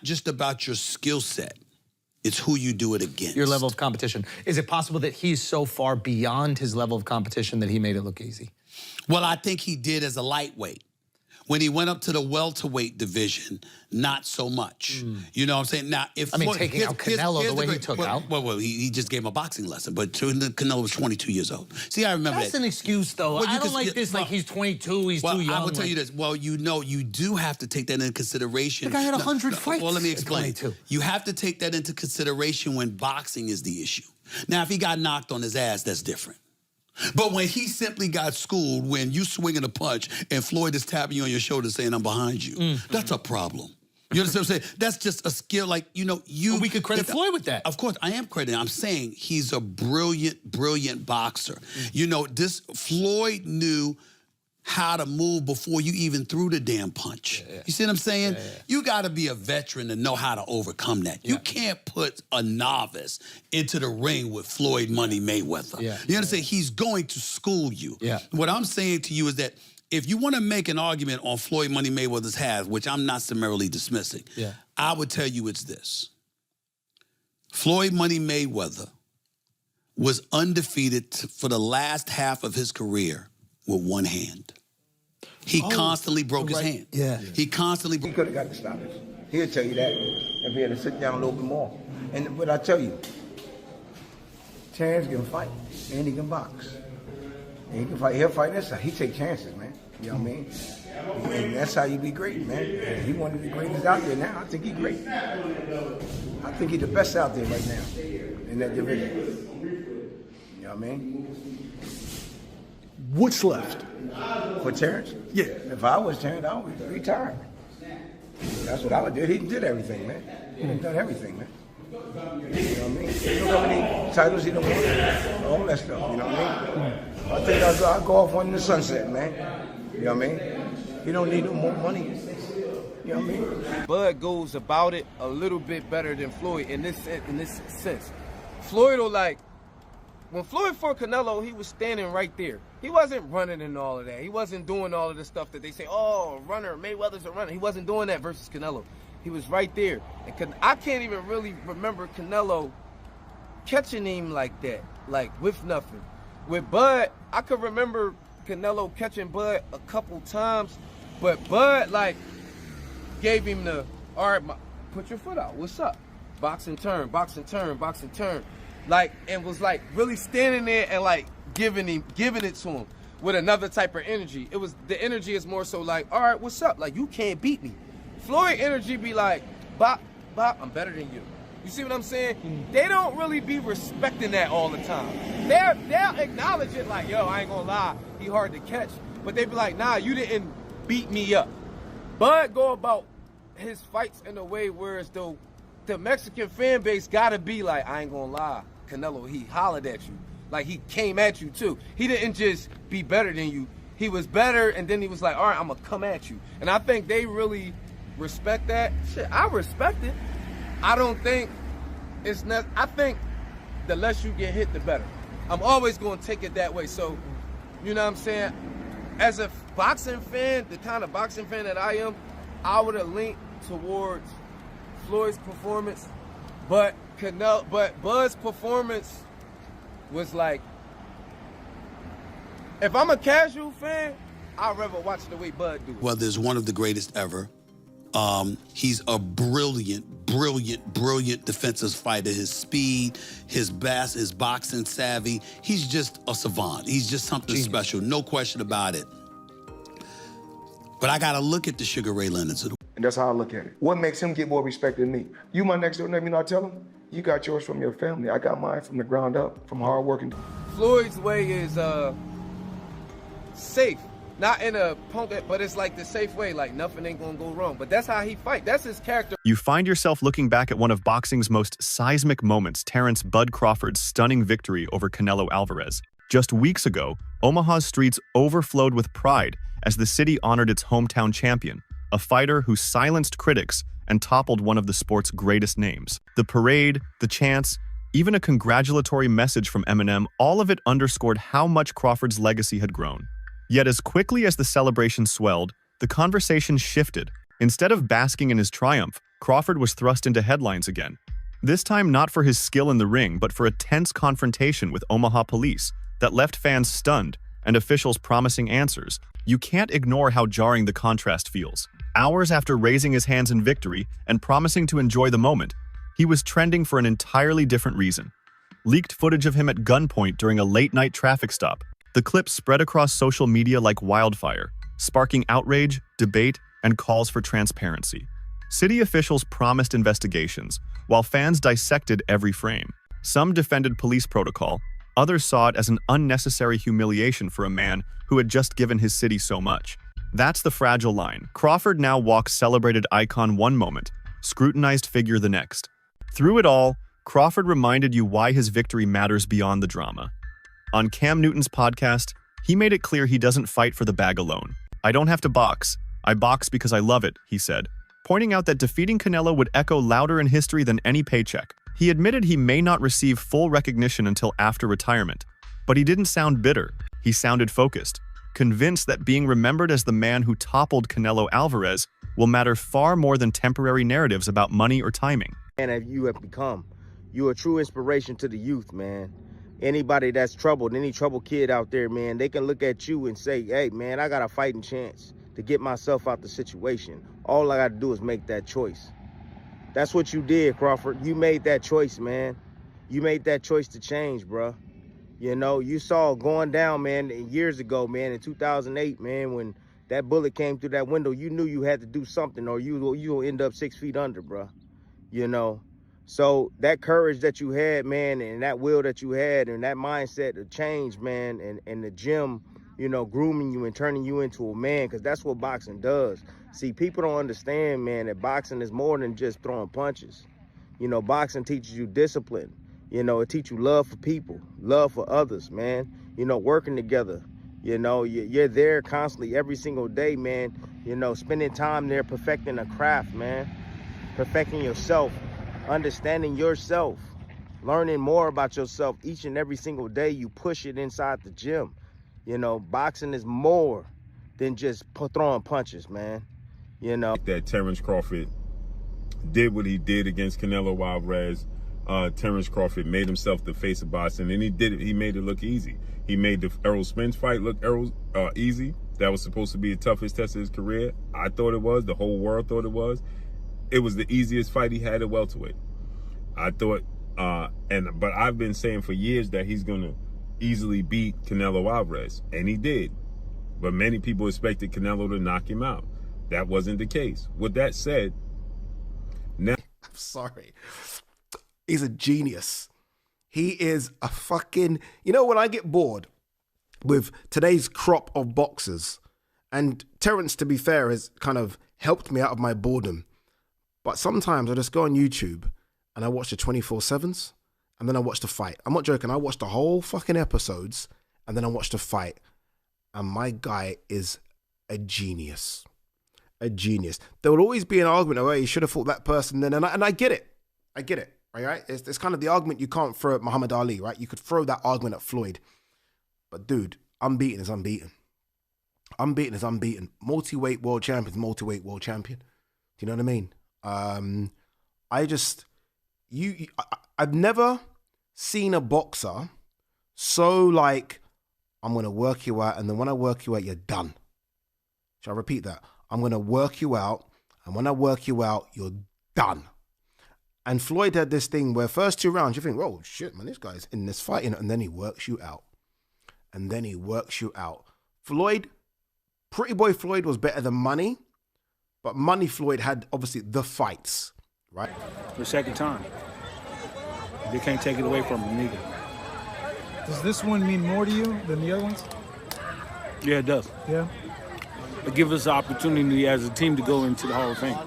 not just about your skill set. It's who you do it against. Your level of competition. Is it possible that he's so far beyond his level of competition that he made it look easy? Well, I think he did as a lightweight. When he went up to the welterweight division, not so much. You know what I'm saying? Now, if taking out Canelo the way he took out. Well, he just gave him a boxing lesson, but Canelo was 22 years old. See, I remember That's an excuse, though. I don't like this, like he's 22, he's too young. I will tell you this. Well, you know, you do have to take that into consideration. The guy had 100 fights. Well, let me explain. You have to take that into consideration when boxing is the issue. Now, if he got knocked on his ass, that's different. But when he simply got schooled, when you swinging a punch and Floyd is tapping you on your shoulder saying, I'm behind you, that's a problem. You understand what I'm saying? That's just a skill, like, you know, Well, we could credit Floyd with that. Of course, I am crediting. I'm saying he's a brilliant, brilliant boxer. You know, Floyd knew how to move before you even threw the damn punch. You see what I'm saying? You got to be a veteran to know how to overcome that. You can't put a novice into the ring with Floyd Money Mayweather. You understand? He's going to school you. What I'm saying to you is that if you want to make an argument on Floyd Money Mayweather's half, which I'm not summarily dismissing, I would tell you it's this. Floyd Money Mayweather was undefeated for the last half of his career with one hand. He constantly broke his hand. He constantly He could have got the stoppage. He'll tell you that if he had to sit down a little bit more. But I tell you, Chance can fight and he can box. And he can fight. He'll fight this side. He take chances, man. You know what I mean? And that's how you be great, man. And he one of the greatest out there now. I think he's great. I think he's the best out there right now in that division. You know what I mean? What's left? For Terrence? Yeah. If I was Terrence, I would retire. That's what I would do. He did everything, man. He done everything, man. You know what I mean? You know how many titles he done won? All that stuff, you know what I mean? I think I'll go off one in the sunset, man. You know what I mean? He don't need no more money. You know what I mean? Bud goes about it a little bit better than Floyd in this sense. Floyd will like, when Floyd fought Canelo, he was standing right there. He wasn't running and all of that. He wasn't doing all of the stuff that they say, oh, runner, Mayweather's a runner. He wasn't doing that versus Canelo. He was right there. And I can't even really remember Canelo catching him like that, like with nothing. With Bud, I could remember Canelo catching Bud a couple times, but Bud, like, gave him the, all right, put your foot out. What's up? Boxing turn, boxing turn, boxing turn. Like, and was like really standing there and like giving it to him with another type of energy. It was, the energy is more so like, all right, what's up? Like, you can't beat me. Floyd energy be like, bop, bop, I'm better than you. You see what I'm saying? They don't really be respecting that all the time. They'll acknowledge it like, yo, I ain't gonna lie, he hard to catch. But they be like, nah, you didn't beat me up. Bud go about his fights in a way where as though the Mexican fan base gotta be like, I ain't gonna lie, Canelo, he hollered at you. Like, he came at you too. He didn't just be better than you. He was better, and then he was like, all right, I'm gonna come at you. And I think they really respect that. Shit, I respect it. I don't think it's not, I think the less you get hit, the better. I'm always gonna take it that way. So, you know what I'm saying? As a boxing fan, the kind of boxing fan that I am, I would have leaned towards Floyd's performance, but Bud's performance was like, if I'm a casual fan, I'd rather watch the way Bud do it. Well, there's one of the greatest ever. He's a brilliant defensive fighter. His speed, his boxing savvy. He's just a savant. He's just something special, no question about it. But I gotta look at the Sugar Ray Leonards. And that's how I look at it. What makes him get more respect than me? You my next door neighbor, you know, I tell him, you got yours from your family. I got mine from the ground up, from hard working. Floyd's way is safe. Not in a punk, but it's like the safe way, like nothing ain't gonna go wrong. But that's how he fight. That's his character. You find yourself looking back at one of boxing's most seismic moments, Terrence "Bud" Crawford's stunning victory over Canelo Alvarez. Just weeks ago, Omaha's streets overflowed with pride as the city honored its hometown champion, a fighter who silenced critics and toppled one of the sport's greatest names. The parade, the chants, even a congratulatory message from Eminem, all of it underscored how much Crawford's legacy had grown. Yet as quickly as the celebration swelled, the conversation shifted. Instead of basking in his triumph, Crawford was thrust into headlines again. This time not for his skill in the ring, but for a tense confrontation with Omaha police that left fans stunned and officials promising answers. You can't ignore how jarring the contrast feels. Hours after raising his hands in victory and promising to enjoy the moment, he was trending for an entirely different reason. Leaked footage of him at gunpoint during a late-night traffic stop. The clip spread across social media like wildfire, sparking outrage, debate, and calls for transparency. City officials promised investigations, while fans dissected every frame. Some defended police protocol, others saw it as an unnecessary humiliation for a man who had just given his city so much. That's the fragile line. Crawford now walks celebrated icon one moment, scrutinized figure the next. Through it all, Crawford reminded you why his victory matters beyond the drama. On Cam Newton's podcast, he made it clear he doesn't fight for the bag alone. "I don't have to box. I box because I love it," he said, pointing out that defeating Canelo would echo louder in history than any paycheck. He admitted he may not receive full recognition until after retirement, but he didn't sound bitter. He sounded focused, convinced that being remembered as the man who toppled Canelo Alvarez will matter far more than temporary narratives about money or timing. And you have become, you're a true inspiration to the youth, man. Anybody that's troubled, any troubled kid out there, man, they can look at you and say, hey, man, I got a fighting chance to get myself out the situation. All I got to do is make that choice. That's what you did, Crawford. You made that choice, man. You made that choice to change, bro. You know, you saw going down, man, years ago, man, in 2008, man, when that bullet came through that window, you knew you had to do something or you'll end up 6 feet under, bro. You know? So that courage that you had, man, and that will that you had and that mindset to change, man, and the gym, you know, grooming you and turning you into a man, because that's what boxing does. See, people don't understand, man, that boxing is more than just throwing punches. You know, boxing teaches you discipline. You know, it teaches you love for people, love for others, man. You know, working together. You know, you're there constantly every single day, man. You know, spending time there perfecting a craft, man. Perfecting yourself, understanding yourself, learning more about yourself each and every single day. You push it inside the gym. You know, boxing is more than just throwing punches, man. You know. That Terrence Crawford did what he did against Canelo Alvarez. Terrence Crawford made himself the face of boxing, and he did it. He made it look easy. He made the Errol Spence fight look easy. That was supposed to be the toughest test of his career. I thought it was. The whole world thought it was. It was the easiest fight he had at welterweight. I thought, but I've been saying for years that he's gonna easily beat Canelo Alvarez, and he did. But many people expected Canelo to knock him out. That wasn't the case. With that said, now I'm sorry. He's a genius. He is a fucking... You know, when I get bored with today's crop of boxers, and Terrence, to be fair, has kind of helped me out of my boredom, but sometimes I just go on YouTube and I watch the 24/7s and then I watch the fight. I'm not joking. I watch the whole fucking episodes and then I watch the fight. And my guy is a genius. A genius. There will always be an argument, oh, he should have fought that person then. And I get it. I get it. Right? It's kind of the argument you can't throw at Muhammad Ali, right? You could throw that argument at Floyd. But dude, unbeaten is unbeaten. Unbeaten is unbeaten. Multi-weight world champion is multi-weight world champion. Do you know what I mean? I've never seen a boxer so like, I'm going to work you out, and then when I work you out, you're done. Shall I repeat that? I'm going to work you out, and when I work you out, you're done. And Floyd had this thing where first 2 rounds, you think, oh, shit, man, this guy's in this fight, and then he works you out. And then he works you out. Floyd, Pretty Boy Floyd was better than Money, but Money Floyd had, obviously, the fights, right? The second time. They can't take it away from him neither. Does this one mean more to you than the other ones? Yeah, it does. Yeah? It gives us the opportunity as a team to go into the Hall of Fame.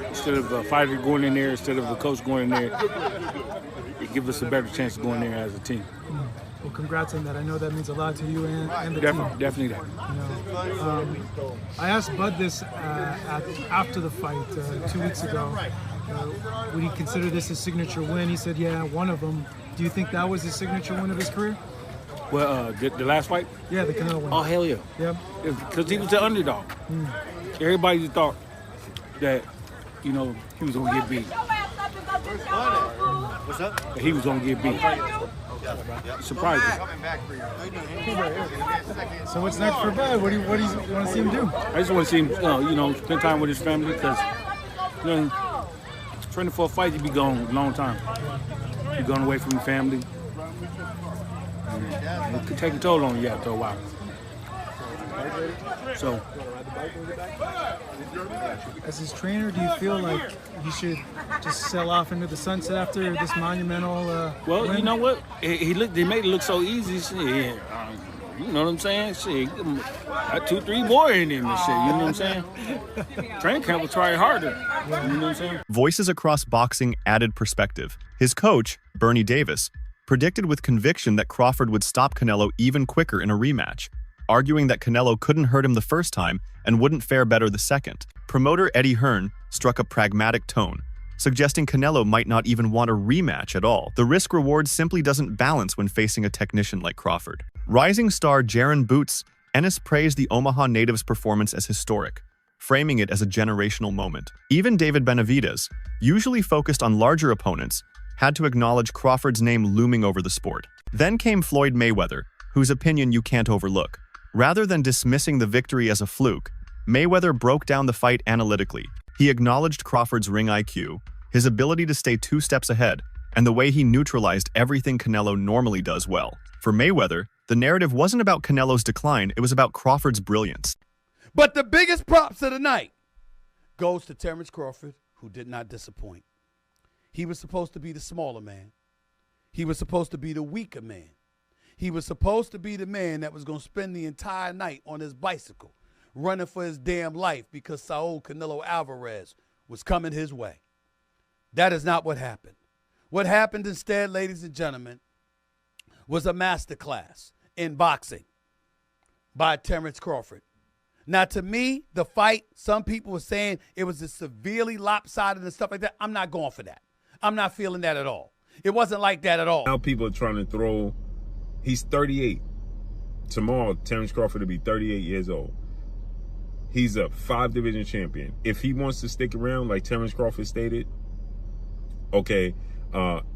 Instead of a fighter going in there, instead of a coach going in there, it gives us a better chance of going there as a team. Well, congrats on that. I know that means a lot to you and the team. Definitely that. You know, I asked Bud this after the fight 2 weeks ago. Would he consider this his signature win? He said, yeah, one of them. Do you think that was his signature win of his career? Well, the last fight? Yeah, the Canelo one. Oh, hell yeah. Yeah. Because he was the underdog. Everybody thought that you know, he was gonna get beat. What's up? He was gonna get beat. Surprising. So what's next for Bud? What do you want to see him do? I just want to see him, you know, spend time with his family because, you know, training for a fight, you be gone a long time. You're going away from your family. And it could take a toll on you after a while. So, as his trainer, do you feel like he should just sail off into the sunset after this monumental well, win? you know what? They made it look so easy. Shit. You know what I'm saying? Shit, got 2-3 more in him and shit. You know what I'm saying? Training camp will try harder. You know what I'm saying? Voices across boxing added perspective. His coach, Bernie Davis, predicted with conviction that Crawford would stop Canelo even quicker in a rematch, arguing that Canelo couldn't hurt him the first time and wouldn't fare better the second. Promoter Eddie Hearn struck a pragmatic tone, suggesting Canelo might not even want a rematch at all. The risk-reward simply doesn't balance when facing a technician like Crawford. Rising star Jaron Boots Ennis praised the Omaha native's performance as historic, framing it as a generational moment. Even David Benavidez, usually focused on larger opponents, had to acknowledge Crawford's name looming over the sport. Then came Floyd Mayweather, whose opinion you can't overlook. Rather than dismissing the victory as a fluke, Mayweather broke down the fight analytically. He acknowledged Crawford's ring IQ, his ability to stay 2 steps ahead, and the way he neutralized everything Canelo normally does well. For Mayweather, the narrative wasn't about Canelo's decline, it was about Crawford's brilliance. But the biggest props of the night goes to Terrence Crawford, who did not disappoint. He was supposed to be the smaller man. He was supposed to be the weaker man. He was supposed to be the man that was going to spend the entire night on his bicycle, running for his damn life because Saul Canelo Alvarez was coming his way. That is not what happened. What happened instead, ladies and gentlemen, was a masterclass in boxing by Terrence Crawford. Now, to me, the fight, some people were saying it was a severely lopsided and stuff like that. I'm not going for that. I'm not feeling that at all. It wasn't like that at all. Now people are trying to throw, he's 38. Tomorrow, Terrence Crawford will be 38 years old. He's a 5-division champion. If he wants to stick around, like Terrence Crawford stated, okay,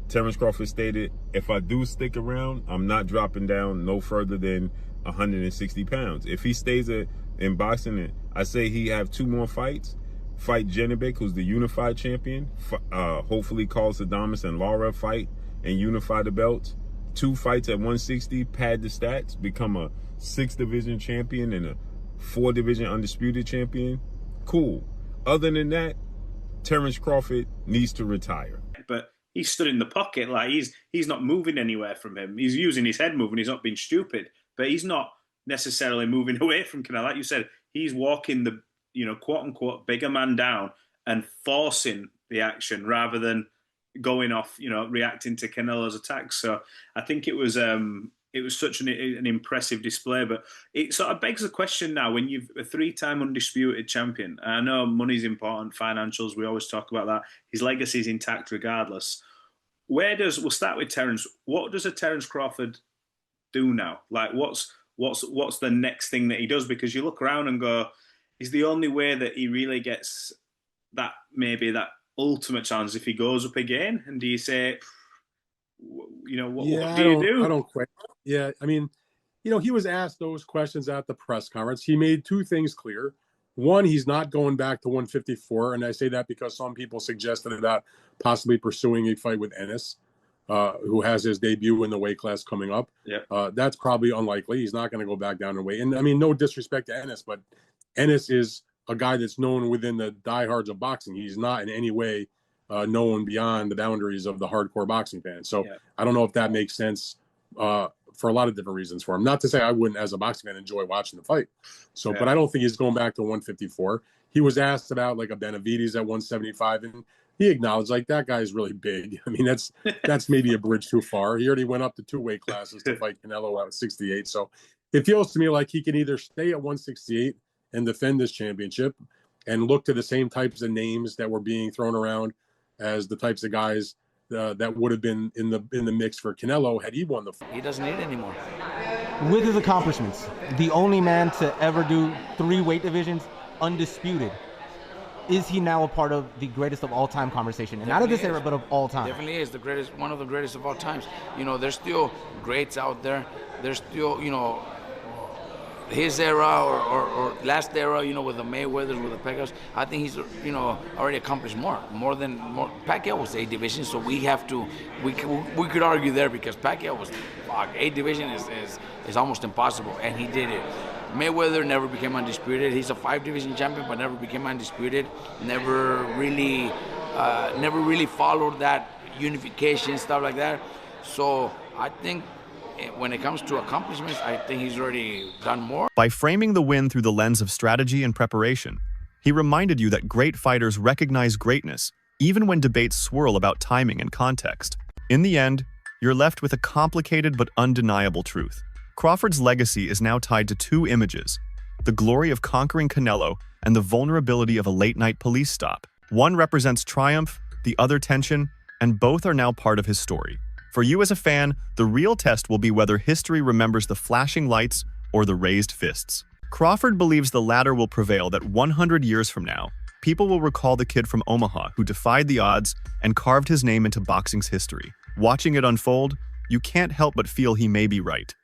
Terrence Crawford stated, if I do stick around, I'm not dropping down no further than 160 pounds. If he stays in boxing, I say he have 2 more fights. Fight Janibek, who's the unified champion. Hopefully Carlos Adames and Lara fight and unify the belts. 2 fights at 160, pad the stats, become a 6-division champion and a 4-division undisputed champion. Cool. Other than that, Terrence Crawford needs to retire. But he stood in the pocket, like he's not moving anywhere from him. He's using his head moving. He's not being stupid, but he's not necessarily moving away from Canelo. Like you said, he's walking the, quote unquote, bigger man down and forcing the action rather than going off, reacting to Canelo's attacks. So I think it was such an impressive display. But it sort of begs the question now, when you've a 3-time undisputed champion, and I know money's important, financials, we always talk about that. His legacy is intact regardless. We'll start with Terrence. What does a Terrence Crawford do now? Like, what's the next thing that he does? Because you look around and go, is the only way that he really gets that, maybe that ultimate chance if he goes up again? And do you say, what do you do? I don't quit. Yeah, I mean, he was asked those questions at the press conference. He made 2 things clear. One, he's not going back to 154, and I say that because some people suggested about possibly pursuing a fight with Ennis, who has his debut in the weight class coming up. Yeah. That's probably unlikely. He's not going to go back down in weight. And I mean, no disrespect to Ennis, but Ennis is a guy that's known within the diehards of boxing. He's not in any way known beyond the boundaries of the hardcore boxing fan. So yeah. I don't know if that makes sense for a lot of different reasons for him. Not to say I wouldn't, as a boxing fan, enjoy watching the fight. So, yeah. But I don't think he's going back to 154. He was asked about like a Benavidez at 175, and he acknowledged like that guy's really big. I mean, that's maybe a bridge too far. He already went up to 2 weight classes to fight Canelo at 68. So it feels to me like he can either stay at 168 and defend this championship and look to the same types of names that were being thrown around as the types of guys that would have been in the mix for Canelo had he won the fight. He doesn't need it anymore. With his accomplishments, the only man to ever do 3 weight divisions undisputed. is he now a part of the greatest of all time conversation? And not of this era, but of all time. Definitely is the greatest, one of the greatest of all times. You know, there's still greats out there. There's still, you know, his era or last era, you know, with the Mayweathers, with the Pacquiaos. I think he's, you know, already accomplished more. Pacquiao was A division, so we could argue there because Pacquiao was, A division is almost impossible, and he did it. Mayweather never became undisputed. He's a 5-division champion, but never became undisputed. Never really followed that unification, stuff like that. So I think when it comes to accomplishments, I think he's already done more. By framing the win through the lens of strategy and preparation, he reminded you that great fighters recognize greatness, even when debates swirl about timing and context. In the end, you're left with a complicated but undeniable truth. Crawford's legacy is now tied to 2 images: the glory of conquering Canelo and the vulnerability of a late-night police stop. One represents triumph, the other tension, and both are now part of his story. For you as a fan, the real test will be whether history remembers the flashing lights or the raised fists. Crawford believes the latter will prevail, that 100 years from now, people will recall the kid from Omaha who defied the odds and carved his name into boxing's history. Watching it unfold, you can't help but feel he may be right.